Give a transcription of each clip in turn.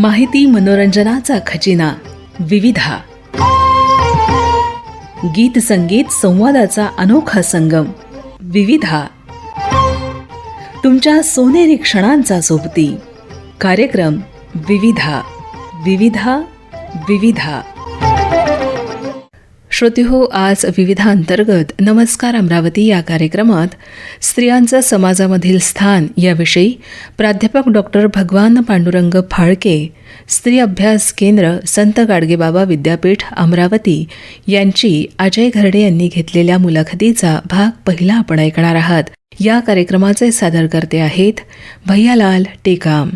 माहिती मनोरंजनाचा खजिना विविधा. गीत संगीत संवादाचा अनोखा संगम विविधा. तुमच्या सोनेरी क्षणांचा सोबती कार्यक्रम विविधा. विविधा विविधा. श्रोतेहो, आज विविधा अंतर्गत नमस्कार अमरावती या कार्यक्रमात स्त्रियांचं समाजामधील स्थान याविषयी प्राध्यापक डॉक्टर भगवान पांडुरंग फाळके, स्त्री अभ्यास केंद्र, संत गाडगेबाबा विद्यापीठ अमरावती यांची अजय घरडे यांनी घेतलेल्या मुलाखतीचा भाग पहिला आपण ऐकणार आहात. या कार्यक्रमाचे सादरकर्ते आहेत भैयालाल टेकाम.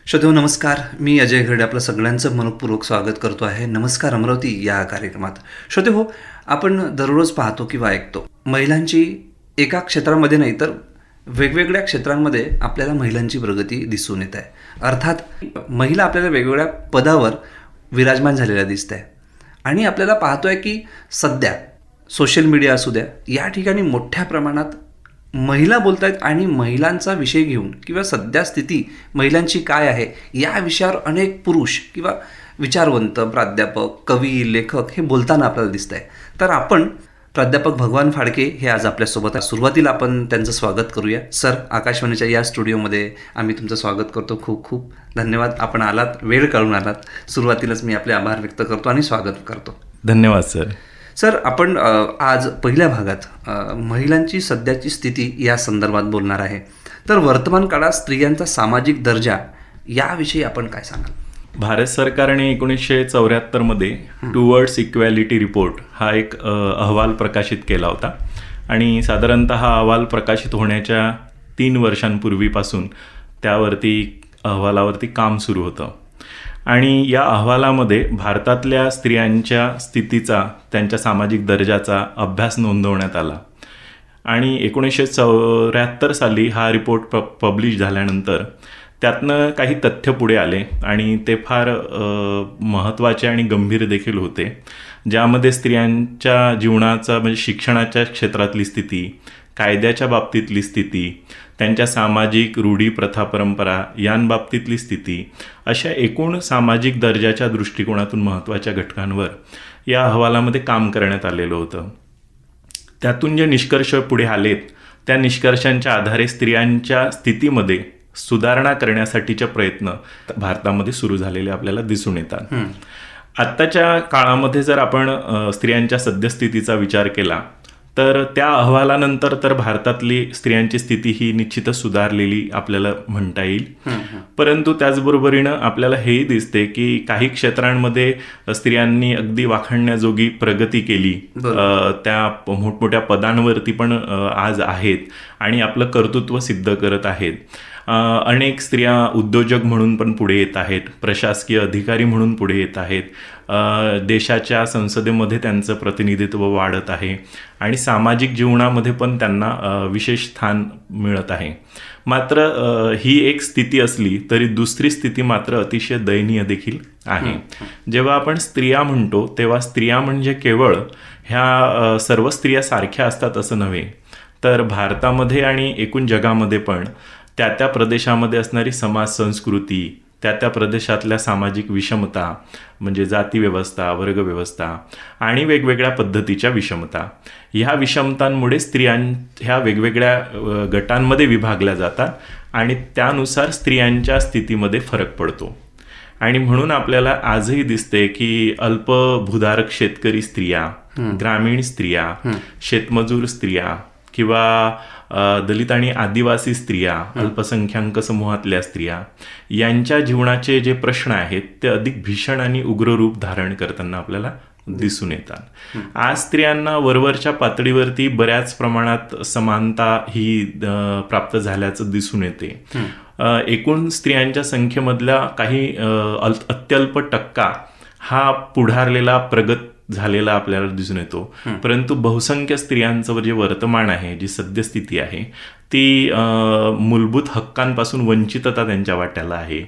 श्रोतेहो नमस्कार, मी अजय घरडे आपलं सगळ्यांचं मनपूर्वक स्वागत करतो आहे नमस्कार अमरावती या कार्यक्रमात. श्रोतेहो, आपण दररोज पाहतो किंवा ऐकतो महिलांची एका क्षेत्रामध्ये नाही तर वेगवेगळ्या क्षेत्रांमध्ये आपल्याला महिलांची प्रगती दिसून येत आहे. अर्थात महिला आपल्याला वेगवेगळ्या पदावर विराजमान झालेल्या दिसत आहे आणि आपल्याला पाहतोय की सध्या सोशल मीडिया असू द्या या ठिकाणी मोठ्या प्रमाणात महिला बोलत आहेत आणि महिलांचा विषय घेऊन किंवा सध्या स्थिती महिलांची काय आहे या विषयावर अनेक पुरुष किंवा विचारवंत, प्राध्यापक, कवी, लेखक हे बोलताना आपल्याला दिसत आहे. तर आपण प्राध्यापक भगवान फाळके हे आज आपल्यासोबत आहे. सुरुवातीला आपण त्यांचं स्वागत करूया. सर, आकाशवाणीच्या या स्टुडिओमध्ये आम्ही तुमचं स्वागत करतो. खूप खूप धन्यवाद, आपण आलात, वेळ काढून आलात. सुरुवातीलाच मी आपले आभार व्यक्त करतो आणि स्वागत करतो. धन्यवाद सर. सर, आपण आज पहिल्या भागात महिलांची सध्याची स्थिती या संदर्भात बोलणार आहे. तर वर्तमान काळात स्त्रियांचा सामाजिक दर्जा याविषयी आपण काय सांगाल? भारत सरकारने 1974 टुवर्ड्स इक्वॅलिटी रिपोर्ट हा एक अहवाल प्रकाशित केला होता आणि साधारणतः हा अहवाल प्रकाशित होण्याच्या 3 वर्षांपूर्वीपासून त्यावरती अहवालावरती काम सुरू होतं आणि या अहवालामध्ये भारतातल्या स्त्रियांच्या स्थितीचा, त्यांच्या सामाजिक दर्जाचा अभ्यास नोंदवण्यात आला आणि 1974 साली हा रिपोर्ट पब्लिश झाल्यानंतर त्यातनं काही तथ्य पुढे आले आणि ते फार महत्त्वाचे आणि गंभीर देखील होते, ज्यामध्ये स्त्रियांच्या जीवनाचा म्हणजे शिक्षणाच्या क्षेत्रातली स्थिती, कायद्याच्या बाबतीतली स्थिती, त्यांच्या सामाजिक रूढी, प्रथा, परंपरा यांबाबतीतली स्थिती, अशा एकूण सामाजिक दर्जाच्या दृष्टिकोनातून महत्त्वाच्या घटकांवर या अहवालामध्ये काम करण्यात आलेलं होतं. त्यातून जे निष्कर्ष पुढे आलेत त्या निष्कर्षांच्या आधारे स्त्रियांच्या स्थितीमध्ये सुधारणा करण्यासाठीचे प्रयत्न भारतामध्ये सुरू झालेले आपल्याला दिसून येतात. आत्ताच्या काळामध्ये जर आपण स्त्रियांच्या सद्यस्थितीचा विचार केला तर त्या अहवालानंतर तर भारतातली स्त्रियांची स्थिती ही निश्चितच सुधारलेली आपल्याला म्हणता येईल. परंतु त्याचबरोबरीनं आपल्याला हेही दिसते की काही क्षेत्रांमध्ये स्त्रियांनी अगदी वाखाणण्याजोगी प्रगती केली, त्या मोठमोठ्या पदांवरती पण आज आहेत आणि आपलं कर्तृत्व सिद्ध करत आहेत. अनेक स्त्रिया उद्योजक म्हणून पण पुढे येत आहेत, प्रशासकीय अधिकारी म्हणून पुढे येत आहेत, देशाच्या संसदेमध्ये त्यांचं प्रतिनिधित्व वाढत आहे आणि सामाजिक जीवनामध्ये पण त्यांना विशेष स्थान मिळत आहे. मात्र ही एक स्थिती असली तरी दुसरी स्थिती मात्र अतिशय दयनीय देखील आहे. जेव्हा आपण स्त्रिया म्हणतो तेव्हा स्त्रिया म्हणजे केवळ ह्या सर्व स्त्रिया सारख्या असतात असं नव्हे, तर भारतामध्ये आणि एकूण जगामध्ये पण त्या त्या प्रदेशामध्ये असणारी समाज संस्कृती, त्या त्या प्रदेशातल्या सामाजिक विषमता म्हणजे जातीव्यवस्था, वर्गव्यवस्था आणि वेगवेगळ्या पद्धतीच्या विषमता, ह्या विषमतांमुळे स्त्रियां ह्या वेगवेगळ्या गटांमध्ये विभागल्या जातात आणि त्यानुसार स्त्रियांच्या स्थितीमध्ये फरक पडतो. आणि म्हणून आपल्याला आजही दिसते की अल्पभूधारक शेतकरी स्त्रिया, ग्रामीण स्त्रिया, शेतमजूर स्त्रिया किंवा दलित आणि आदिवासी स्त्रिया, अल्पसंख्याक समूहातल्या स्त्रिया यांच्या जीवनाचे जे प्रश्न आहेत ते अधिक भीषण आणि उग्र रूप धारण करताना आपल्याला दिसून येतात. आज स्त्रियांना वरवरच्या पातळीवरती बऱ्याच प्रमाणात समानता ही प्राप्त झाल्याचं दिसून येते. एकूण स्त्रियांच्या संख्येमधला काही अत्यल्प टक्का हा पुढारलेला, प्रगत झालेला आपल्याला दिसून येतो. परंतु बहुसंख्य स्त्रियांचं जे वर्तमान आहे, जी सद्यस्थिती आहे ती मूलभूत हक्कांपासून वंचितता त्यांच्या वाट्याला आहे.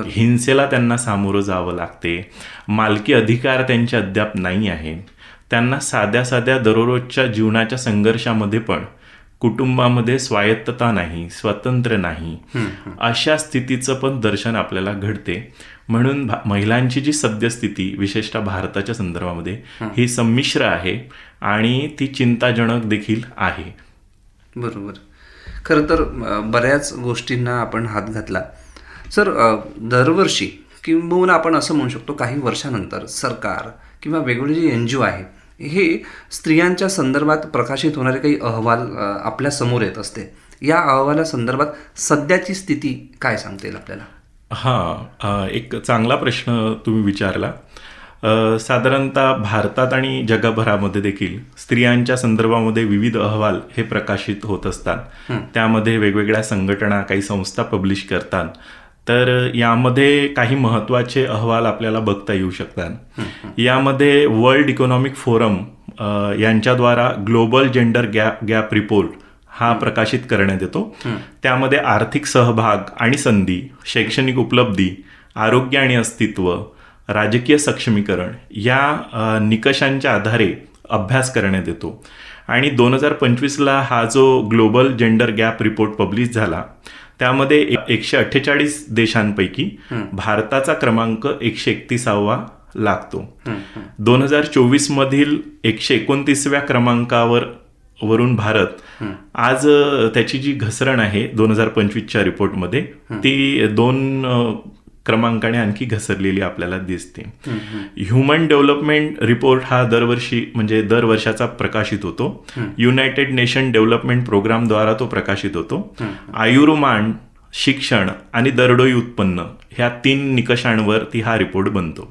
हिंसेला त्यांना सामोरं जावं लागते. मालकी अधिकार त्यांचे अद्याप नाही आहे. त्यांना साध्या साध्या दररोजच्या जीवनाच्या संघर्षामध्ये पण कुटुंबामध्ये स्वायत्तता नाही, स्वतंत्र नाही, अशा स्थितीचं पण दर्शन आपल्याला घडते. म्हणून महिलांची जी सद्यस्थिती विशेषतः भारताच्या संदर्भामध्ये ही संमिश्र आहे आणि ती चिंताजनक देखील आहे. बरोबर. खरं तर बऱ्याच गोष्टींना आपण हात घातला. सर, दरवर्षी किंबहुना आपण असं म्हणू शकतो काही वर्षानंतर सरकार किंवा वेगवेगळे जे NGO आहे हे स्त्रियांच्या संदर्भात प्रकाशित होणारे काही अहवाल आपल्या समोर येत असते. या अहवालासंदर्भात सध्याची स्थिती काय सांगता येईल आपल्याला? एक चांगला प्रश्न तुम्ही विचारला. साधारणतः भारतात आणि जगभरामध्ये देखील स्त्रियांच्या संदर्भामध्ये विविध अहवाल हे प्रकाशित होत असतात. त्यामध्ये वेगवेगळ्या संघटना, काही संस्था पब्लिश करतात. तर यामध्ये काही महत्त्वाचे अहवाल आपल्याला बघता येऊ शकतात. यामध्ये वर्ल्ड इकॉनॉमिक फोरम यांच्याद्वारा ग्लोबल जेंडर गॅप रिपोर्ट हा प्रकाशित करण्यात येतो. त्यामध्ये आर्थिक सहभाग आणि संधी, शैक्षणिक उपलब्धी, आरोग्य आणि अस्तित्व, राजकीय सक्षमीकरण या निकषांच्या आधारे अभ्यास करण्यात येतो. आणि 2025ला हा जो global gender gap report publish झाला त्यामध्ये 148 देशांपैकी भारताचा क्रमांक 131वा लागतो. 2024 मधील 129व्या क्रमांकावरून भारत आज त्याची जी घसरण आहे 2025च्या रिपोर्टमध्ये ती 2 क्रमांकाने आणखी घसरलेली आपल्याला दिसते. ह्युमन डेव्हलपमेंट रिपोर्ट हा दर वर्षाचा प्रकाशित होतो. युनायटेड नेशन डेव्हलपमेंट प्रोग्रामद्वारा तो प्रकाशित होतो. आयुर्मान, शिक्षण आणि दरडोई उत्पन्न ह्या 3 निकषांवरती हा रिपोर्ट बनतो.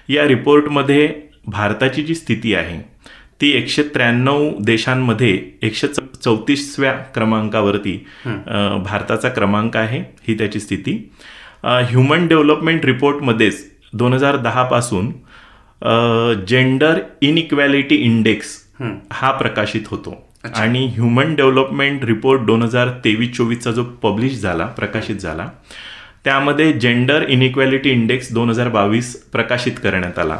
या रिपोर्टमध्ये भारताची जी स्थिती आहे ती 193 देशांमध्ये 134व्या क्रमांकावरती भारताचा क्रमांक आहे, ही त्याची स्थिती. ह्युमन डेव्हलपमेंट रिपोर्टमध्येच 2010 पासून जेंडर इनइक्वॅलिटी इंडेक्स हा प्रकाशित होतो. आणि ह्युमन डेव्हलपमेंट रिपोर्ट 2023-24चा जो प्रकाशित झाला त्यामध्ये जेंडर इनइक्वॅलिटी इंडेक्स 2022 प्रकाशित करण्यात आला.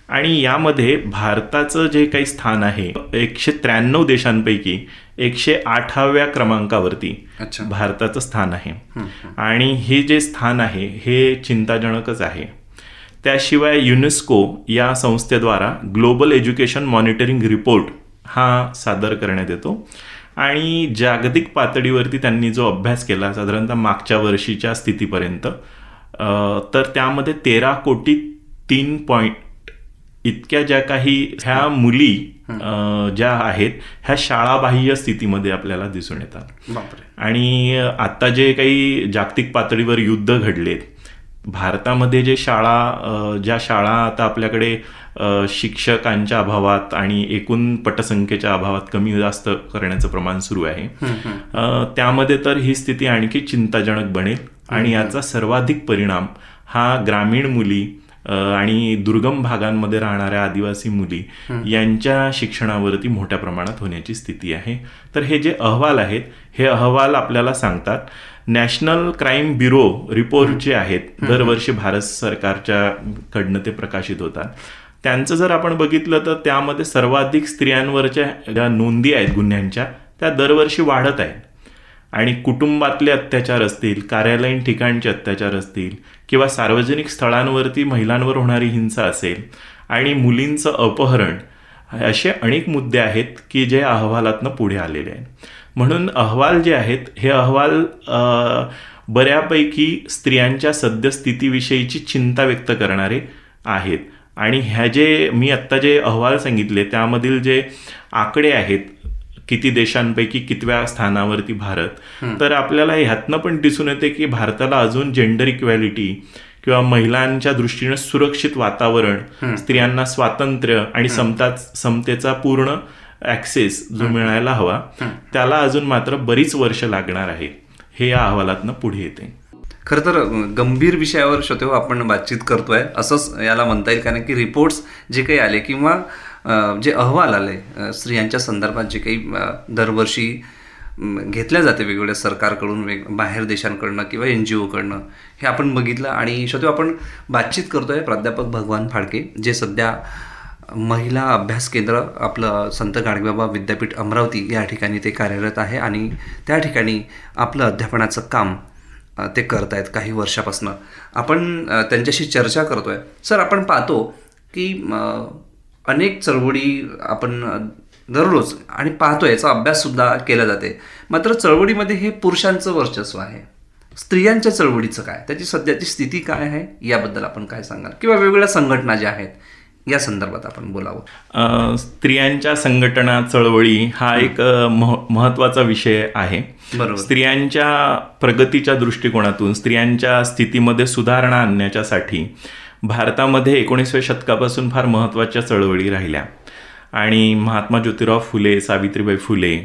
आणि यामध्ये भारताचं जे काही स्थान आहे 193 देशांपैकी 108व्या क्रमांकावरती भारताचं स्थान आहे. आणि हे जे स्थान आहे हे चिंताजनकच आहे. त्याशिवाय युनेस्को या संस्थेद्वारा ग्लोबल एज्युकेशन मॉनिटरिंग रिपोर्ट हा सादर करण्यात येतो. आणि जागतिक पातळीवरती त्यांनी जो अभ्यास केला साधारणतः मागच्या वर्षीच्या स्थितीपर्यंत, तर त्यामध्ये 13,03 इतक्या ज्या काही ह्या मुली ज्या आहेत ह्या शाळाबाह्य स्थितीमध्ये आपल्याला दिसून येतात. आणि आता जे काही जागतिक पातळीवर युद्ध घडलेत, भारतामध्ये ज्या शाळा आता आपल्याकडे शिक्षकांच्या अभावात आणि एकूण पटसंख्येच्या अभावात कमी जास्त करण्याचं प्रमाण सुरू आहे, त्यामध्ये तर ही स्थिती आणखी चिंताजनक बनेल. आणि याचा सर्वाधिक परिणाम हा ग्रामीण मुली आणि दुर्गम भागांमध्ये राहणाऱ्या आदिवासी मुली यांच्या शिक्षणावरती मोठ्या प्रमाणात होण्याची स्थिती आहे. तर हे जे अहवाल आहेत हे अहवाल आपल्याला सांगतात. नॅशनल क्राईम ब्युरो रिपोर्ट जे आहेत दरवर्षी भारत सरकारच्या कडनं ते प्रकाशित होतात. त्यांचं जर आपण बघितलं तर त्यामध्ये सर्वाधिक स्त्रियांवरच्या ज्या नोंदी आहेत गुन्ह्यांच्या त्या दरवर्षी वाढत आहेत. आणि कुटुंबातले अत्याचार असतील, कार्यालयीन ठिकाणचे अत्याचार असतील किंवा सार्वजनिक स्थळांवरती महिलांवर होणारी हिंसा असेल आणि मुलींचं अपहरण, असे अनेक मुद्दे आहेत की जे अहवालातनं पुढे आलेले आहेत. म्हणून अहवाल जे आहेत हे अहवाल बऱ्यापैकी स्त्रियांच्या सद्यस्थितीविषयीची चिंता व्यक्त करणारे आहेत. आणि मी आत्ता जे अहवाल सांगितले त्यामधील जे आकडे आहेत किती देशांपैकी कितव्या स्थानावरती भारत, तर आपल्याला ह्यातनं पण दिसून येते की भारताला अजून जेंडर इक्वॅलिटी किंवा महिलांच्या दृष्टीने सुरक्षित वातावरण, स्त्रियांना स्वातंत्र्य आणि समतेचा पूर्ण ॲक्सेस जो मिळायला हवा त्याला अजून मात्र बरीच वर्ष लागणार आहे, हे या अहवालातनं पुढे येते. खरं तर गंभीर विषयावर श्रोतेहो आपण बातचीत करतोय असंच याला म्हणता येईल. कारण की रिपोर्ट्स जे काही आले किंवा जे अहवाल आले स्त्रियांच्या संदर्भात जे काही दरवर्षी घेतल्या जाते वेगवेगळ्या सरकारकडून, बाहेर देशांकडनं किंवा NGOकडनं, हे आपण बघितलं. आणि श्रोतेहो आपण बातचीत करतोय प्राध्यापक भगवान फाळके जे सध्या महिला अभ्यास केंद्र आपलं संत गाडगेबाबा विद्यापीठ अमरावती या ठिकाणी ते कार्यरत आहे आणि त्या ठिकाणी आपलं अध्यापनाचं काम ते करत आहेत काही वर्षापासून. आपण त्यांच्याशी चर्चा करतो आहे. सर, आपण पाहतो की अनेक चळवळी आपण दररोज आणि पाहतो, याचा अभ्याससुद्धा केला जाते. मात्र चळवळीमध्ये हे पुरुषांचं वर्चस्व आहे. स्त्रियांच्या चळवळीचं काय, त्याची सध्याची स्थिती काय आहे याबद्दल आपण काय सांगाल, किंवा वेगवेगळ्या संघटना ज्या आहेत या संदर्भात आपण बोलावं. स्त्रियांच्या संघटना चळवळी हा एक महत्त्वाचा विषय आहे. बरोबर. स्त्रियांच्या प्रगतीच्या दृष्टिकोनातून स्त्रियांच्या स्थितीमध्ये सुधारणा आणण्याच्यासाठी भारतामध्ये 19व्या शतकापासून फार महत्त्वाच्या चळवळी राहिल्या आणि महात्मा ज्योतिराव फुले, सावित्रीबाई फुले,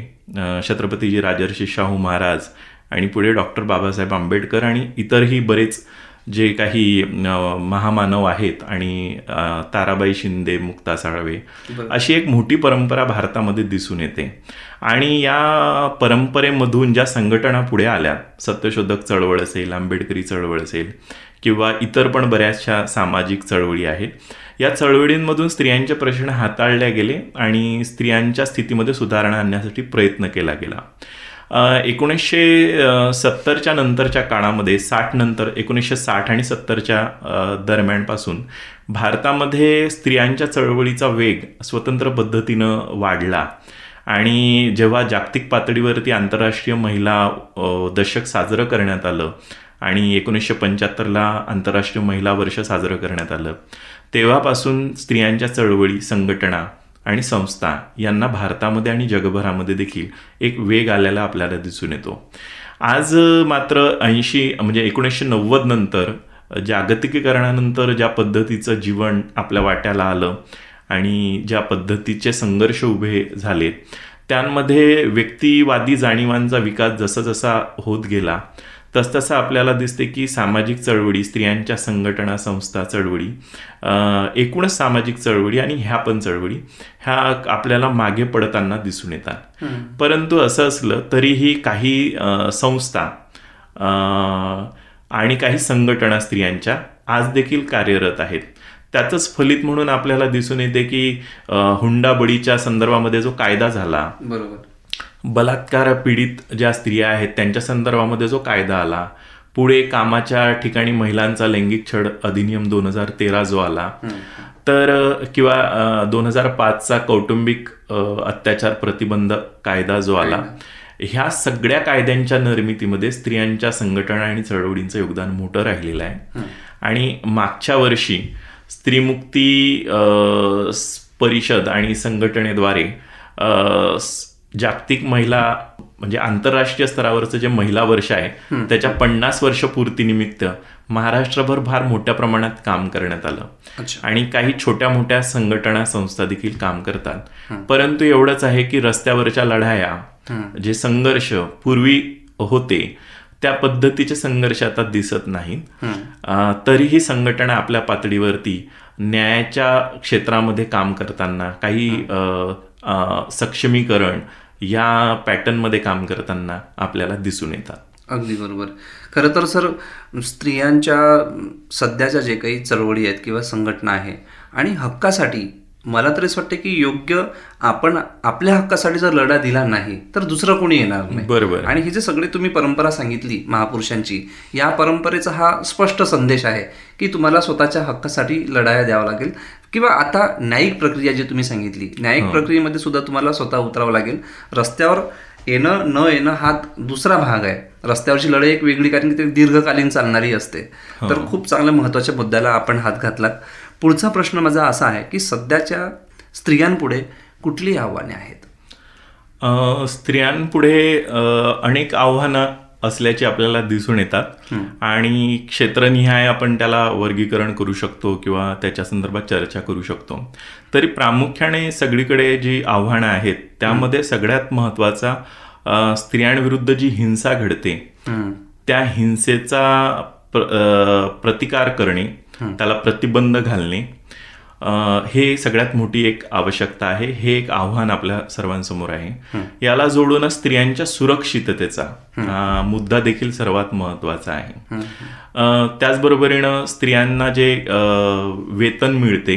छत्रपतीजी राजर्षी शाहू महाराज आणि पुढे डॉक्टर बाबासाहेब आंबेडकर आणि इतरही बरेच जे काही महामानव आहेत आणि ताराबाई शिंदे, मुक्ता साळवे, अशी एक मोठी परंपरा भारतामध्ये दिसून येते. आणि या परंपरेमधून ज्या संघटना पुढे आल्या, सत्यशोधक चळवळ असेल, आंबेडकरी चळवळ असेल किंवा इतर पण बऱ्याचशा सामाजिक चळवळी आहेत, या चळवळींमधून स्त्रियांचे प्रश्न हाताळले गेले आणि स्त्रियांच्या स्थितीमध्ये सुधारणा आणण्यासाठी प्रयत्न केला गेला. 1970च्या नंतरच्या काळामध्ये 1960 आणि 70च्या दरम्यानपासून भारतामध्ये स्त्रियांच्या चळवळीचा वेग स्वतंत्र पद्धतीनं वाढला आणि जेव्हा जागतिक पातळीवरती आंतरराष्ट्रीय महिला दशक साजरं करण्यात आलं आणि 1975ला आंतरराष्ट्रीय महिला वर्ष साजरं करण्यात आलं, तेव्हापासून स्त्रियांच्या चळवळी, संघटना आणि संस्था यांना भारतामध्ये आणि जगभरामध्ये देखील एक वेग आलेला आपल्याला दिसून येतो. आज मात्र 1990 नंतर जागतिकीकरणानंतर ज्या पद्धतीचं जीवन आपल्या वाट्याला आलं आणि ज्या पद्धतीचे संघर्ष उभे झाले, त्यांमध्ये व्यक्तिवादी जाणीवांचा विकास जसा जसा होत गेला तसतसं आपल्याला दिसते की सामाजिक चळवळी, स्त्रियांच्या संघटना, संस्था, चळवळी, एकूणच सामाजिक चळवळी आणि ह्या पण चळवळी ह्या आपल्याला मागे पडताना दिसून येतात. परंतु असं असलं तरीही काही संस्था आणि काही संघटना स्त्रियांच्या आज देखील कार्यरत आहेत. त्याचंच फलित म्हणून आपल्याला दिसून येते की हुंडाबळीच्या संदर्भामध्ये जो कायदा झाला, बरोबर, बलात्कार पीडित ज्या स्त्रिया आहेत त्यांच्या संदर्भामध्ये जो कायदा आला, पुढे कामाच्या ठिकाणी महिलांचा लैंगिक छळ अधिनियम 2013 जो आला, तर किंवा 2005चा कौटुंबिक अत्याचार प्रतिबंध कायदा जो आला, ह्या सगळ्या कायद्यांच्या निर्मितीमध्ये स्त्रियांच्या संघटना आणि चळवळींचं योगदान मोठं राहिलेलं आहे. आणि मागच्या वर्षी स्त्रीमुक्ती परिषद आणि संघटनेद्वारे जागतिक महिला म्हणजे आंतरराष्ट्रीय स्तरावरचं जे महिला वर्ष आहे त्याच्या 50 वर्ष पूर्तीनिमित्त महाराष्ट्रभर फार मोठ्या प्रमाणात काम करण्यात आलं आणि काही छोट्या मोठ्या संघटना, संस्था देखील काम करतात. परंतु एवढंच आहे की रस्त्यावरच्या लढाया, जे संघर्ष पूर्वी होते त्या पद्धतीचे संघर्ष आता दिसत नाहीत. तरीही संघटना आपल्या पातळीवरती न्यायाच्या क्षेत्रामध्ये काम करताना, काही सक्षमीकरण या पॅटर्नमध्ये काम करताना आपल्याला दिसून येतात. अगदी बरोबर. खरं तर सर, स्त्रियांच्या सध्याच्या जे काही चळवळी आहेत किंवा संघटना आहे आणि हक्कासाठी मला तरी असं वाटतं की योग्य आपण आपल्या हक्कासाठी जर लढा दिला नाही तर दुसरं कोणी येणार नाही. बरोबर. आणि ही जी सगळी तुम्ही परंपरा सांगितली महापुरुषांची, या परंपरेचा हा स्पष्ट संदेश आहे की तुम्हाला स्वतःच्या हक्कासाठी लढाया द्यावा लागेल. किंवा आता न्यायिक प्रक्रिया जी तुम्ही सांगितली, न्यायिक प्रक्रियेमध्ये सुद्धा तुम्हाला स्वतः उतरावं लागेल. रस्त्यावर येणं न येणं हा दुसरा भाग आहे. रस्त्यावरची लढाई एक वेगळी, कारण की ते दीर्घकालीन चालणारी असते. तर खूप चांगल्या महत्त्वाच्या मुद्द्याला आपण हात घातलात. पुढचा प्रश्न माझा असा आहे की सध्याच्या स्त्रियांपुढे कुठली आव्हाने आहेत? स्त्रियांपुढे अनेक आव्हानं असल्याची आपल्याला दिसून येतात आणि क्षेत्रनिहाय आपण त्याला वर्गीकरण करू शकतो किंवा त्याच्या संदर्भात चर्चा करू शकतो. तरी प्रामुख्याने सगळीकडे जी आव्हानं आहेत त्यामध्ये सगळ्यात महत्त्वाचा स्त्रियांविरुद्ध जी हिंसा घडते त्या हिंसेचा प्रतिकार करणे, त्याला प्रतिबंध घालणे, हे सगळ्यात मोठी एक आवश्यकता आहे. हे एक आव्हान आपल्या सर्वांसमोर आहे. याला जोडूनच स्त्रियांच्या सुरक्षिततेचा मुद्दा देखील सर्वात महत्वाचा आहे. त्याचबरोबरीनं स्त्रियांना जे वेतन मिळते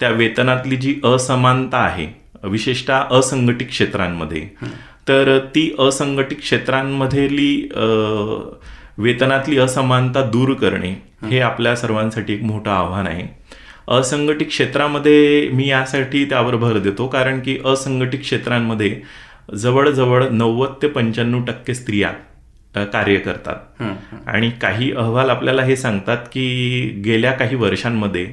त्या वेतनातली जी असमानता आहे, विशेषतः असंघटित क्षेत्रांमध्ये, तर ती असंघटित क्षेत्रांमधली वेतनातली असमानता दूर करणे हे आपल्या सर्वांसाठी एक मोठं आव्हान आहे. असंघटित क्षेत्रामध्ये मी यासाठी त्यावर भर देतो, कारण की असंघटित क्षेत्रांमध्ये जवळजवळ 90 ते 95% स्त्रिया कार्य करतात. आणि काही अहवाल आपल्याला हे सांगतात की गेल्या काही वर्षांमध्ये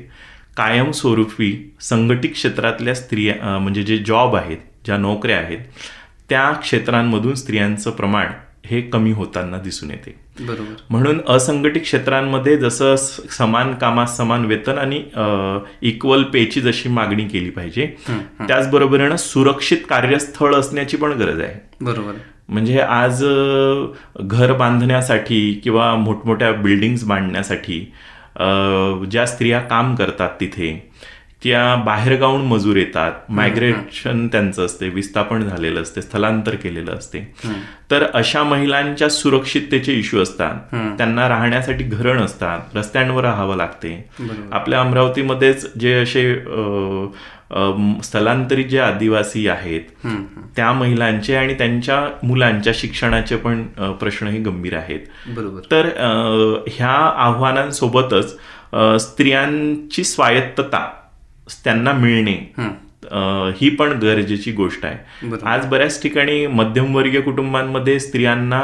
कायमस्वरूपी संघटित क्षेत्रातल्या स्त्रिया, म्हणजे जे जॉब आहेत, ज्या नोकऱ्या आहेत, त्या क्षेत्रांमधून स्त्रियांचं प्रमाण हे कमी होताना दिसून येते. बरोबर. म्हणून असंघटित क्षेत्रांमध्ये जसं समान कामास समान वेतन आणि इक्वल पेची जशी मागणी केली पाहिजे, त्याचबरोबरीनं सुरक्षित कार्यस्थळ असण्याची पण गरज आहे. बरोबर. म्हणजे आज घर बांधण्यासाठी किंवा मोठमोठ्या बिल्डिंग्स बांधण्यासाठी ज्या स्त्रिया काम करतात तिथे, त्या बाहेरगावून मजूर येतात, मायग्रेशन त्यांचं असते, विस्थापन झालेलं असते, स्थलांतर केलेलं असते. तर अशा महिलांच्या सुरक्षिततेचे इश्यू असतात, त्यांना राहण्यासाठी घरं नसतात, रस्त्यांवर राहावं लागते. आपल्या अमरावतीमध्येच जे असे स्थलांतरित जे आदिवासी आहेत त्या महिलांचे आणि त्यांच्या मुलांच्या शिक्षणाचे पण प्रश्नही गंभीर आहेत. बरोबर. तर ह्या आव्हानांसोबतच स्त्रियांची स्वायत्तता त्यांना मिळणे ही पण गरजेची गोष्ट आहे. आज बऱ्याच ठिकाणी मध्यमवर्गीय कुटुंबांमध्ये स्त्रियांना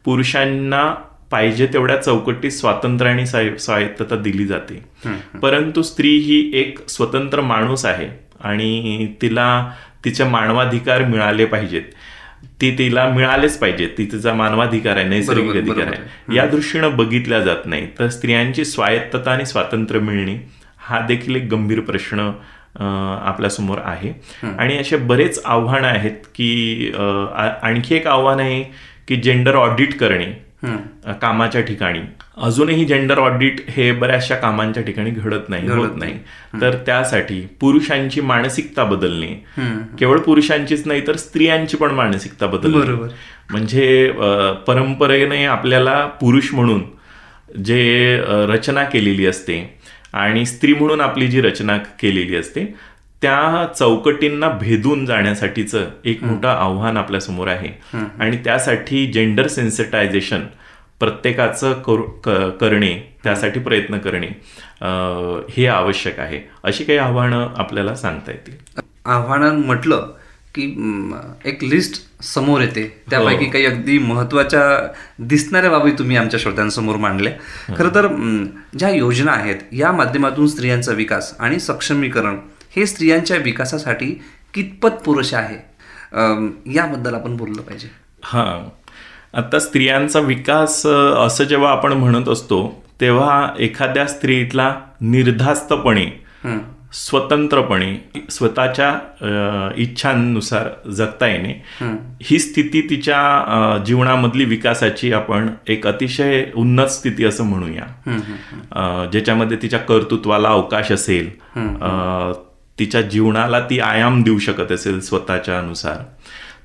पुरुषांना पाहिजे तेवढ्या चौकटीत स्वातंत्र्य आणि स्वायत्तता दिली जाते, परंतु स्त्री ही एक स्वतंत्र माणूस आहे आणि तिला तिचे मानवाधिकार मिळाले पाहिजेत. तिला मिळालेच पाहिजेत. तिचा मानवाधिकार आहे, नैसर्गिक अधिकार आहे, या दृष्टीनं बघितल्या जात नाही. तर स्त्रियांची स्वायत्तता आणि स्वातंत्र्य मिळणे हा देखील एक गंभीर प्रश्न आपल्यासमोर आहे. आणि असे बरेच आव्हानं आहेत की आणखी एक आव्हान आहे की जेंडर ऑडिट करणे कामाच्या ठिकाणी. अजूनही जेंडर ऑडिट हे बऱ्याचशा कामांच्या ठिकाणी घडत नाही, होत नाही. तर त्यासाठी पुरुषांची मानसिकता बदलणे, केवळ पुरुषांचीच नाही तर स्त्रियांची पण मानसिकता बदलणे. म्हणजे परंपरेने आपल्याला पुरुष म्हणून जे रचना केलेली असते आणि स्त्री म्हणून आपली जी रचना केलेली असते त्या चौकटींना भेदून जाण्यासाठीचं एक मोठं आव्हान आपल्यासमोर आहे. आणि त्यासाठी जेंडर सेन्सिटायझेशन प्रत्येकाचं करणे, त्यासाठी प्रयत्न करणे हे आवश्यक आहे. अशी काही आव्हानं आपल्याला सांगता येतील. आव्हानं म्हटलं की एक लिस्ट समोर येते, त्यापैकी काही अगदी महत्त्वाच्या दिसणाऱ्या बाबी तुम्ही आमच्या श्रोत्यांसमोर मांडल्या. खरं तर ज्या योजना आहेत या माध्यमातून स्त्रियांचा विकास आणि सक्षमीकरण हे स्त्रियांच्या विकासासाठी कितपत पुरेसे आहे याबद्दल आपण बोललं पाहिजे. हां, आता स्त्रियांचा विकास असं जेव्हा आपण म्हणत असतो तेव्हा एखाद्या स्त्रीला निर्धास्तपणे, स्वतंत्रपणे, स्वतःच्या इच्छांनुसार जगता येणे ही स्थिती तिच्या जीवनामधली विकासाची आपण एक अतिशय उन्नत स्थिती असं म्हणूया, ज्याच्यामध्ये तिच्या कर्तृत्वाला अवकाश असेल, तिच्या जीवनाला ती आयाम देऊ शकत असेल स्वतःच्या अनुसार.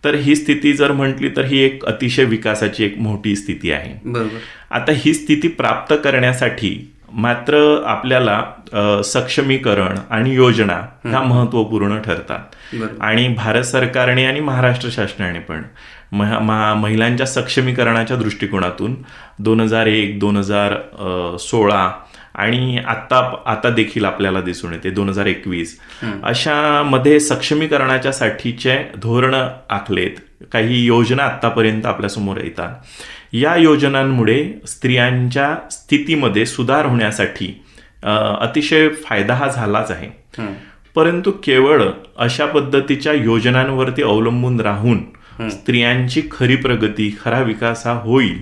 तर ही स्थिती जर म्हटली तर ही एक अतिशय विकासाची एक मोठी स्थिती आहे. बरोबर. आता ही स्थिती प्राप्त करण्यासाठी मात्र आपल्याला सक्षमीकरण आणि योजना ह्या महत्त्वपूर्ण ठरतात. आणि भारत सरकारने आणि महाराष्ट्र शासनाने पण महिलांच्या सक्षमीकरणाच्या दृष्टिकोनातून 2001, 2016 आणि आता देखील आपल्याला दिसून येते 2021 अशामध्ये सक्षमीकरणाच्या साठीचे धोरणं आखलेत. काही योजना आतापर्यंत आपल्यासमोर येतात. या योजनांमुळे स्त्रियांच्या स्थितीमध्ये सुधार होण्यासाठी अतिशय फायदा हा झालाच आहे. परंतु केवळ अशा पद्धतीच्या योजनांवरती अवलंबून राहून स्त्रियांची खरी प्रगती, खरा विकास हा होईल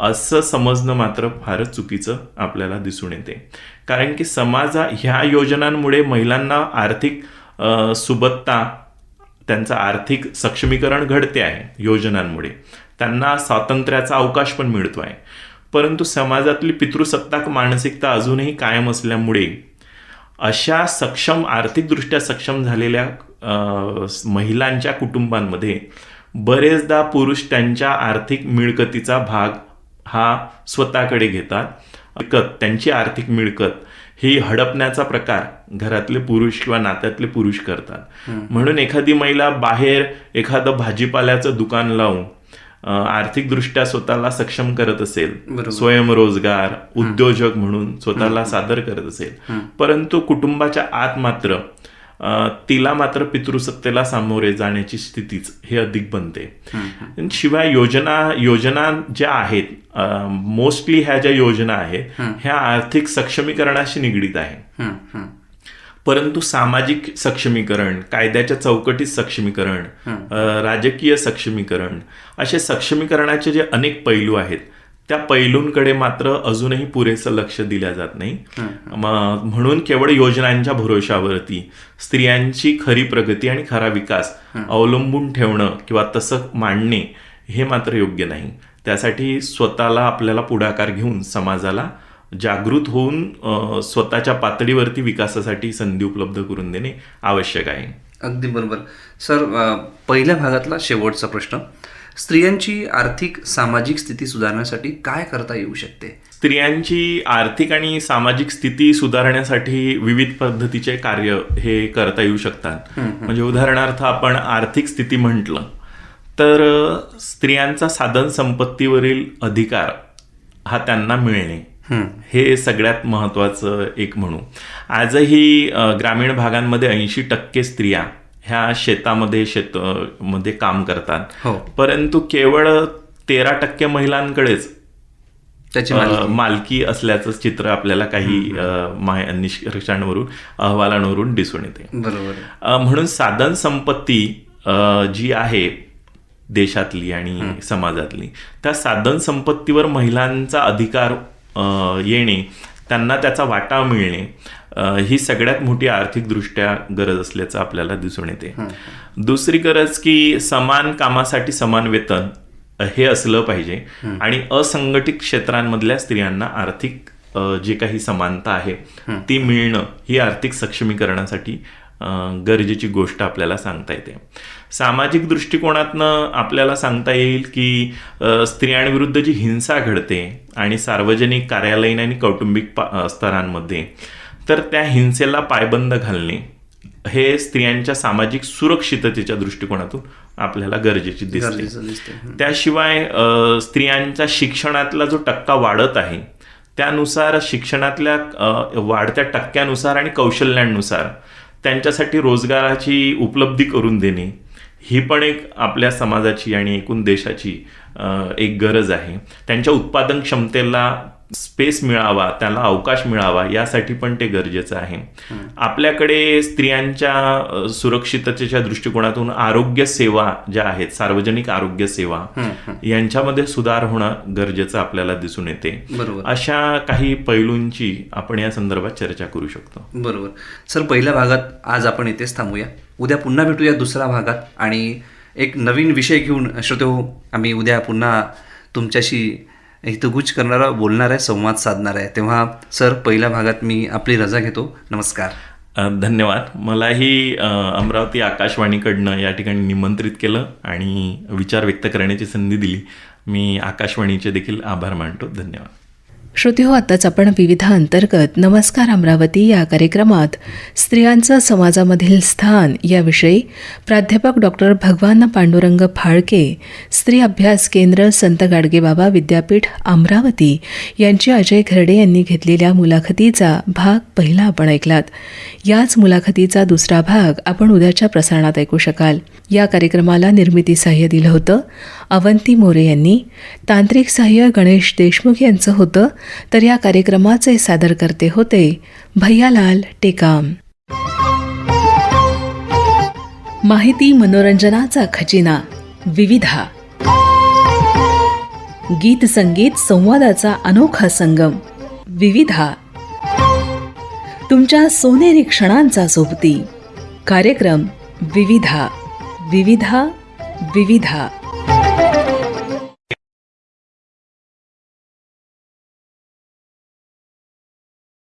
असं समजणं मात्र फारच चुकीचं आपल्याला दिसून येते. कारण की ह्या योजनांमुळे महिलांना आर्थिक सुबत्ता, त्यांचं आर्थिक सक्षमीकरण घडते आहे योजनांमुळे. त्यांना स्वातंत्र्याचा अवकाश पण मिळतो आहे. परंतु समाजातली पितृसत्ताक मानसिकता अजूनही कायम असल्यामुळे अशा आर्थिकदृष्ट्या सक्षम झालेल्या महिलांच्या कुटुंबांमध्ये बरेचदा पुरुष त्यांच्या आर्थिक मिळकतीचा भाग हा स्वतःकडे घेतात. त्यांची आर्थिक मिळकत ही हडपण्याचा प्रकार घरातले पुरुष किंवा नात्यातले पुरुष करतात. म्हणून एखादी महिला बाहेर एखादं भाजीपाल्याचं दुकान लावून आर्थिकदृष्ट्या स्वतःला सक्षम करत असेल, स्वयंरोजगार उद्योजक म्हणून स्वतःला सादर करत असेल, परंतु कुटुंबाच्या आत मात्र तिला मात्र पितृसत्तेला सामोरे जाण्याची स्थितीच हे अधिक बनते. शिवाय योजना ज्या आहेत, मोस्टली ह्या ज्या योजना आहेत ह्या आर्थिक सक्षमीकरणाशी निगडीत आहे. परंतु सामाजिक सक्षमीकरण, कायद्याच्या चौकटीत सक्षमीकरण, राजकीय सक्षमीकरण असे सक्षमीकरणाचे जे अनेक पैलू आहेत त्या पैलूंकडे मात्र अजूनही पुरेसं लक्ष दिलं जात नाही. म्हणून केवळ योजनांच्या भरोशावरती स्त्रियांची खरी प्रगती आणि खरा विकास अवलंबून ठेवणं किंवा तसं मांडणे हे मात्र योग्य नाही. त्यासाठी स्वतःला आपल्याला पुढाकार घेऊन समाजाला जागृत होऊन स्वतःच्या पातळीवरती विकासासाठी संधी उपलब्ध करून देणे आवश्यक आहे. अगदी बरोबर सर. पहिल्या भागातला शेवटचा प्रश्न, स्त्रियांची आर्थिक सामाजिक स्थिती सुधारण्यासाठी काय करता येऊ शकते? स्त्रियांची आर्थिक आणि सामाजिक स्थिती सुधारण्यासाठी विविध पद्धतीचे कार्य हे करता येऊ शकतात. म्हणजे उदाहरणार्थ आपण आर्थिक स्थिती म्हटलं तर स्त्रियांचा साधन संपत्तीवरील अधिकार हा त्यांना मिळणे हे सगळ्यात महत्वाचं एक म्हणू. आजही ग्रामीण भागांमध्ये 80% स्त्रिया ह्या शेतामध्ये काम करतात, परंतु केवळ 13% महिलांकडेच त्याची मालकी असल्याचं चित्र आपल्याला काही निष्कर्षांवरून अहवालांवरून दिसून येते. बरोबर. म्हणून साधन संपत्ती जी आहे देशातली आणि समाजातली, त्या साधन संपत्तीवर महिलांचा अधिकार येणे, त्यांना त्याचा वाटा मिळणे ही सगळ्यात मोठी आर्थिकदृष्ट्या गरज असल्याचं आपल्याला दिसून येते. दुसरी गरज की समान कामासाठी समान वेतन हे असलं पाहिजे आणि असंघटित क्षेत्रांमधल्या स्त्रियांना आर्थिक जे काही समानता आहे ती मिळणं ही आर्थिक सक्षमीकरणासाठी गरजेची गोष्ट आपल्याला सांगता येते. सामाजिक दृष्टिकोनातनं आपल्याला सांगता येईल की स्त्रियांविरुद्ध जी हिंसा घडते आणि सार्वजनिक कार्यालयीन आणि कौटुंबिक स्तरांमध्ये, तर त्या हिंसेला पायबंद घालणे हे स्त्रियांच्या सामाजिक सुरक्षिततेच्या दृष्टिकोनातून आपल्याला गरजेची दिसते. त्याशिवाय स्त्रियांच्या शिक्षणातला जो टक्का वाढत आहे त्यानुसार शिक्षणातल्या वाढत्या टक्क्यानुसार आणि कौशल्यांनुसार त्यांच्यासाठी रोजगाराची उपलब्धी करून देणे ही पण एक आपल्या समाजाची आणि एकूण देशाची एक गरज आहे. त्यांच्या उत्पादन क्षमतेला स्पेस मिळावा, त्याला अवकाश मिळावा यासाठी पण ते गरजेचं आहे. आपल्याकडे स्त्रियांच्या सुरक्षिततेच्या दृष्टिकोनातून आरोग्य सेवा ज्या आहेत, सार्वजनिक आरोग्य सेवा यांच्यामध्ये सुधार होणं गरजेचं आपल्याला दिसून येते. अशा काही पैलूंची आपण या संदर्भात चर्चा करू शकतो. बरोबर सर. पहिल्या भागात आज आपण इथेच थांबूया. उद्या पुन्हा भेटूया दुसऱ्या भागात आणि एक नवीन विषय घेऊन. श्रोतेहो, आम्ही उद्या पुन्हा तुमच्याशी हितगुज करणारा, बोलणार आहे, संवाद साधणार आहे. तेव्हा सर पहिल्या भागात मी आपली रजा घेतो. नमस्कार. धन्यवाद. मलाही अमरावती आकाशवाणीकडनं या ठिकाणी निमंत्रित केलं आणि विचार व्यक्त करण्याची संधी दिली. मी आकाशवाणीचे देखील आभार मानतो. धन्यवाद. श्रोतेहो, आताच आपण विविधाअंतर्गत नमस्कार अमरावती या कार्यक्रमात स्त्रियांचं समाजामधील स्थान याविषयी प्राध्यापक डॉक्टर भगवान पांडुरंग फाळके, स्त्री अभ्यास केंद्र, संत गाडगेबाबा विद्यापीठ अमरावती यांची अजय घरडे यांनी घेतलेल्या मुलाखतीचा भाग पहिला आपण ऐकलात. याच मुलाखतीचा दुसरा भाग आपण उद्याच्या प्रसारणात ऐकू शकाल. या कार्यक्रमाला निर्मिती सहाय्य दिलं होतं अवंती मोरे यांनी. तांत्रिक सहाय्य गणेश देशमुख यांचं होतं. तर या कार्यक्रमाचे सादरकर्ते होते भैयालाल टेकाम. माहिती मनोरंजनाचा खजिना विविधा. गीत संगीत संवादाचा अनोखा संगम विविधा. तुमच्या सोनेरी क्षणांचा सोबती कार्यक्रम विविधा. विविधा विविधा.